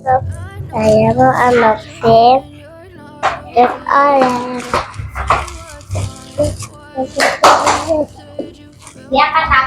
Saya mau unboxing Truk Oleng. Ya kata.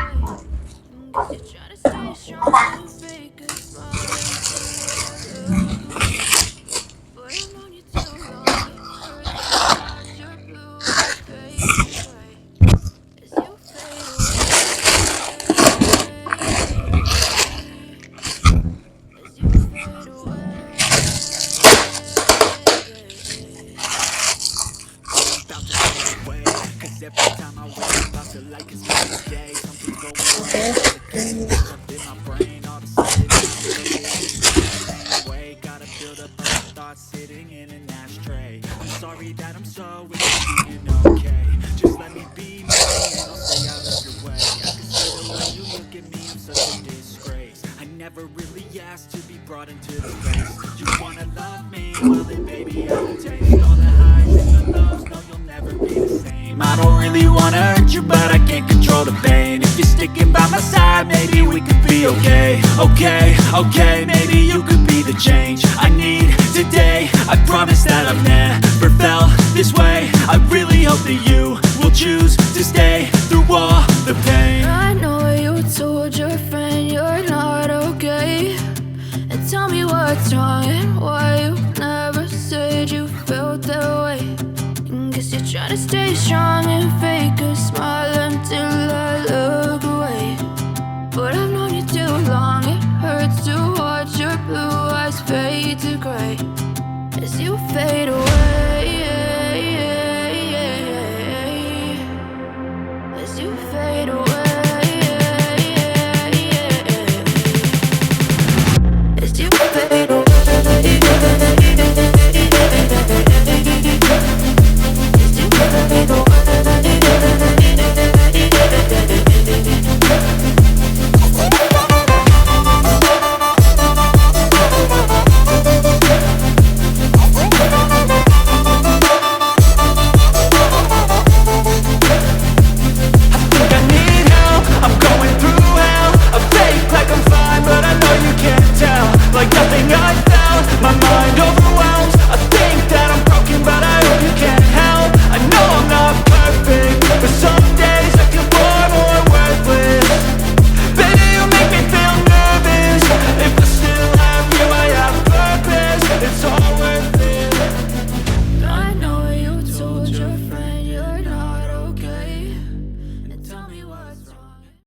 Sitting in an ashtray. I'm sorry that I'm so being okay. Just let me be me and I'll stay out of your way. I can see the way you look at me, I'm such a disgrace. I never really asked to be brought into the race. You wanna love me? Well then baby I will take all the highs and the lows. No, you'll never be the same. I don't really wanna hurt you, but I can't control the pain. If you're sticking by my side, maybe we could be okay. Okay, maybe you could be the change I need today. I promise that I've never felt this way. I really hope that you will choose to stay through all the pain. I know you told your friend you're not okay, and tell me what's wrong and why you never said you felt that way. Guess you're trying to stay strong and fake a smile until I look away. But I've known you too long, it hurts to watch your blue eyes fade to gray as you fade away.